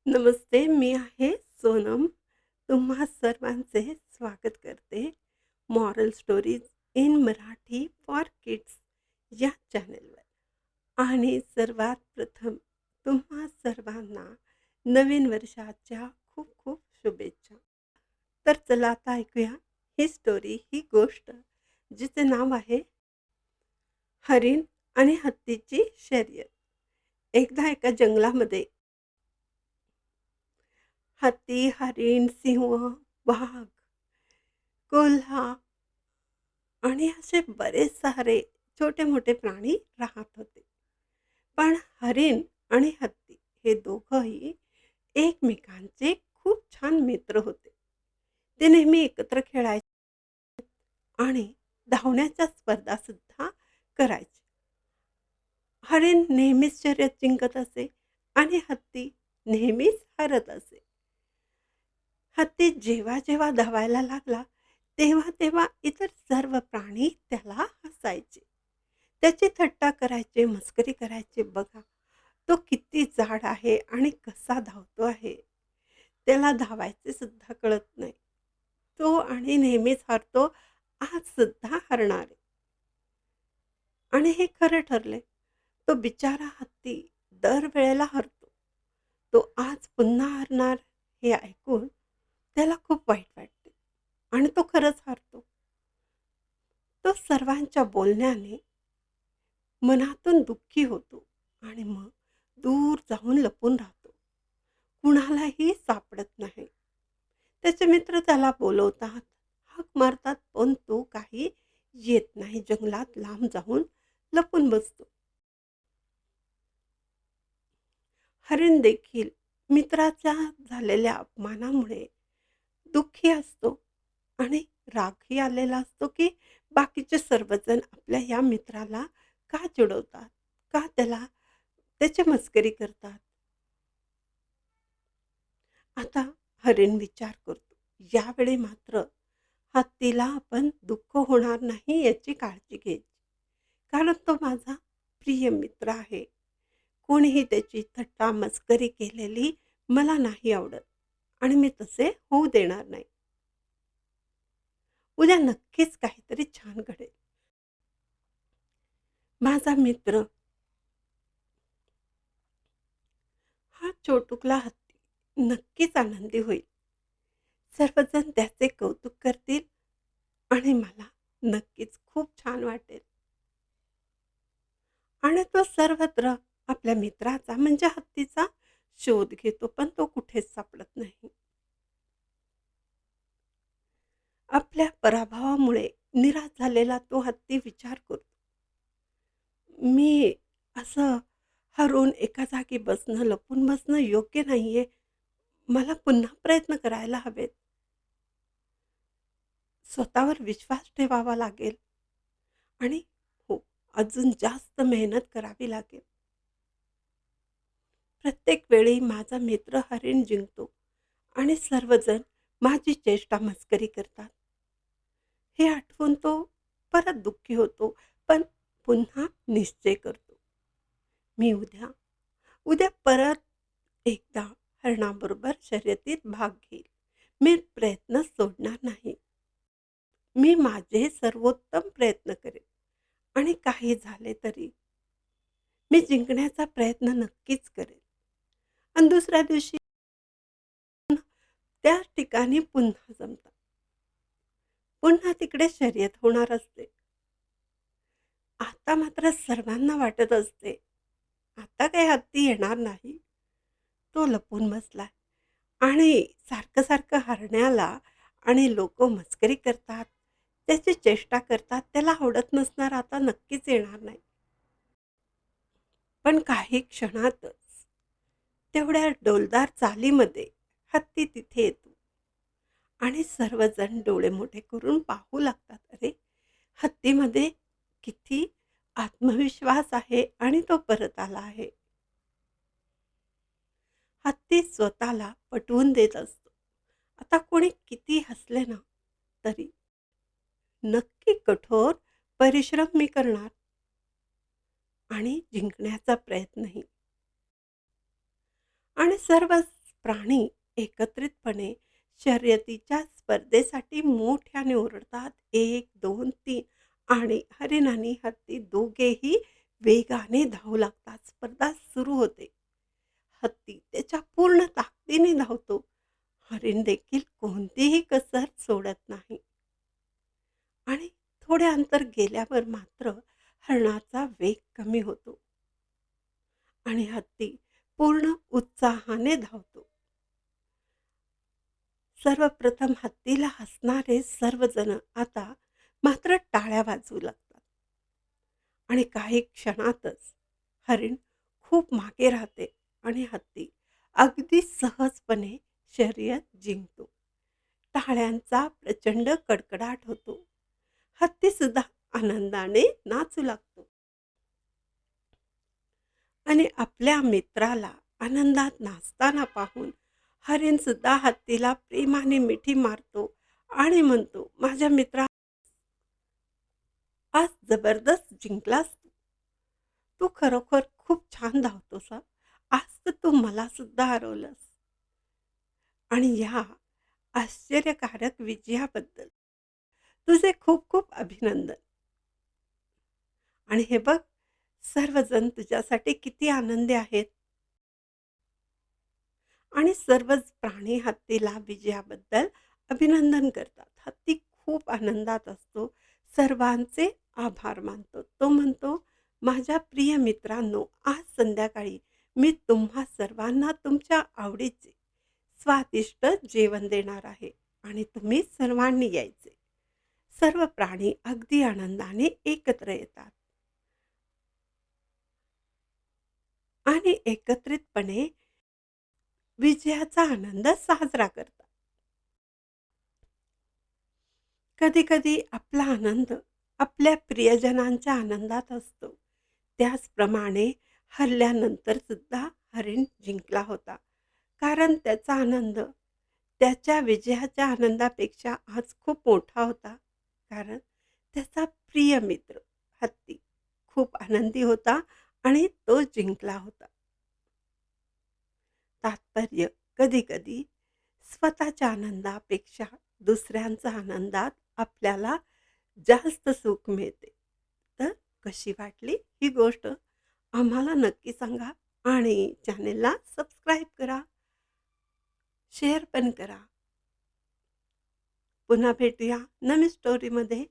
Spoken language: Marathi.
नमस्ते, मी आहे सोनम. तुम्हा सर्वांचे स्वागत करते moral stories in Marathi for kids या चॅनलवर. आणि सर्वात प्रथम तुम्हा सर्वांना नवीन वर्षाच्या खूप खूप शुभेच्छा. तर चला आता ऐकूया ही गोष्ट जिचे नाव आहे हरीण आणि हत्तीची शर्यत. एकदा एका जंगलामध्ये हत्ती, हरीण, सिंह, वाघ, कोल्हा आणि असे बरेच सारे छोटे-मोठे प्राणी राहत होते. पण हरीण आणि हत्ती हे दोघंही एकमेकांचे खूप छान मित्र होते. ते नेहमी एकत्र खेळायचे आणि धावण्याच्या स्पर्धा सुद्धा करायचे. हरीण नेहमीच शर्यत जिंकत असे आणि हत्ती नेहमीच हरत असे. हत्ती जेव्हा धावायला लागला, तेव्हा इतर सर्व प्राणी त्याला हसायचे. त्याची थट्टा करायचे, मस्करी करायचे. बघा, तो किती जाड आहे आणि कसा धावतो आहे. त्याला धावायचे सुद्धा कळत नाही. तो आणि नेहमीच हारतो, आज सुद्धा हरणार आहे. आणि हे खरं ठरले. तो बिचारा हत्ती दरवेळेला हरतो. तो आज पुन्हा हरणार हे ऐकून त्याला खूप वाईट वाटते आणि तो खरंच हारतो. तो सर्वांच्या बोलण्याने मनातून दुःखी होतो आणि मग दूर जाऊन लपून राहतो. कुणालाही सापडत नाही. त्याचे मित्र त्याला बोलवतात, हाक मारतात, पण तो काही येत नाही. जंगलात लांब जाऊन लपून बसतो. हरीण देखील मित्राच्या झालेल्या अपमानामुळे दुःखी असतो आणि रागही आलेला असतो, की बाकीचे सर्वजण आपल्या या मित्राला का चिडवतात? का त्याला त्याची मस्करी करतात? आता हरीण विचार करतो. यावेळी मात्र हत्तीला आपण दुःख होणार नाही याची काळजी घ्यायची. कारण तो माझा प्रिय मित्र आहे. कोणीही त्याची थट्टा मस्करी केलेली मला नाही आवडत आणि मी तसे होऊ देणार नाही. उद्या नक्कीच काहीतरी छान घडेल. माझा मित्र हा छोटुकला हत्ती नक्कीच आनंदी होईल. सर्वजण त्याचे कौतुक करतील आणि मला नक्कीच खूप छान वाटेल. आणि तो सर्वत्र आपल्या मित्राचा म्हणजे हत्तीचा शोध घेतो, पण तो कुठेच सापडत नाही. आपल्या पराभवामुळे निराश झालेला तो हत्ती विचार करतो, मी असं हरून एका जागी बसणं, लपून बसणं योग्य नाहीये. मला पुन्हा प्रयत्न करायला हवेत. स्वतःवर विश्वास ठेवावा लागेल आणि हो, अजून जास्त मेहनत करावी लागेल. प्रत्येक वेळी माझा मित्र हरीण जिंकतो आणि सर्वजण माझी चेष्टा मस्करी करतात. हे आठवून तो परत दुःखी होतो, पण पुन्हा निश्चय करतो. मी उद्या परत एकदा हरणाबरोबर शर्यतीत भाग घेईल. मी प्रयत्न सोडणार नाही. मी माझे सर्वोत्तम प्रयत्न करेन आणि काही झाले तरी मी जिंकण्याचा प्रयत्न नक्कीच करेन. आणि दुसऱ्या दिवशी त्या ठिकाणी पुन्हा जमतात. पुन्हा तिकडे शर्यत होणार असते. आता मात्र सर्वांना वाटत असते, आता काही हत्ती येणार नाही. तो लपून बसलाय आणि सारखं हरण्याला आणि लोकं मस्करी करतात, त्याची चेष्टा करतात. त्याला आवडत नसणार आता नक्कीच येणार नाही. पण काही क्षणातच तेवढ्या डौलदार चालीमध्ये हत्ती तिथे येतो आणि सर्वजण डोळे मोठे करून पाहू लागतात. अरे, हत्तीमध्ये किती आत्मविश्वास आहे आणि तो परत आला आहे. हत्ती स्वतःला पटवून देत असतो. आता कोणी किती हसले ना, तरी नक्की कठोर परिश्रम मी करणार आणि जिंकण्याचा प्रयत्नही. आणि सर्व प्राणी एकत्रितपणे शर्यतीच्या स्पर्धेसाठी मोठ्याने ओरडतात. 1, 2, 3 आणि हरिण आणि हत्ती दोघेही वेगाने धावू लागतात. स्पर्धा सुरू होते. हत्ती त्याच्या पूर्ण ताकदीने धावतो. हरिण देखील कोणतीही कसर सोडत नाही. आणि थोडे अंतर गेल्यावर मात्र हरणाचा वेग कमी होतो आणि हत्ती पूर्ण उत्साहाने धावतो. सर्वप्रथम हत्तीला हसणारे सर्वजण आता मात्र टाळ्या वाजवू लागतात आणि काही क्षणातच हरिण खूप मागे राहते आणि हत्ती अगदी सहजपणे शर्यत जिंकतो. टाळ्यांचा प्रचंड कडकडाट होतो. हत्तीसुद्धा आनंदाने नाचू लागतो आणि आपल्या मित्राला आनंदात नाचताना पाहून हरिणसुद्धा हत्तीला प्रेमाने मिठी मारतो आणि म्हणतो, "माझ्या मित्रा, आज जबरदस्त जिंकलास तू. तू खरोखर खूप छान धावतोस हां. आज तर तू मला सुद्धा हरवलंस आणि ह्या आश्चर्यकारक विजयाबद्दल तुझे खूप खूप अभिनंदन. आणि हे बघ, सर्वजण तुझ्यासाठी किती आनंदी आहेत." आणि सर्वच प्राणी हत्तीला विजयाबद्दल अभिनंदन करतात. हत्ती खूप आनंदात असतो. सर्वांचे आभार मानतो. तो म्हणतो, "माझ्या प्रिय मित्रांनो, आज संध्याकाळी मी तुम्हा सर्वांना तुमच्या आवडीचे स्वादिष्ट जेवण देणार आहे आणि तुम्ही सर्वांनी यायचे." सर्व प्राणी अगदी आनंदाने एकत्र येतात आणि एकत्रितपणे विजयाचा आनंद साजरा करतात. कधी-कधी आपला आनंद आपल्या प्रियजनांच्या आनंदात असतो. त्याचप्रमाणे हरल्यानंतर सुद्धा हरिण जिंकला होता. कारण त्याचा आनंद त्याच्या विजयाच्या आनंदापेक्षा आज खूप मोठा होता. कारण त्याचा प्रिय मित्र हत्ती खूप आनंदी होता आणि तो जिंकला होता. तात्पर्य, कधी-कधी स्वतःच्या आनंदापेक्षा दुसऱ्यांच्या आनंदात आपल्याला जास्त सुख मिळते. तर कशी वाटली ही गोष्ट आम्हाला नक्की सांगा आणि चॅनेलला सबस्क्राईब करा, शेअर पण करा. पुन्हा भेटूया नवीन स्टोरीमध्ये.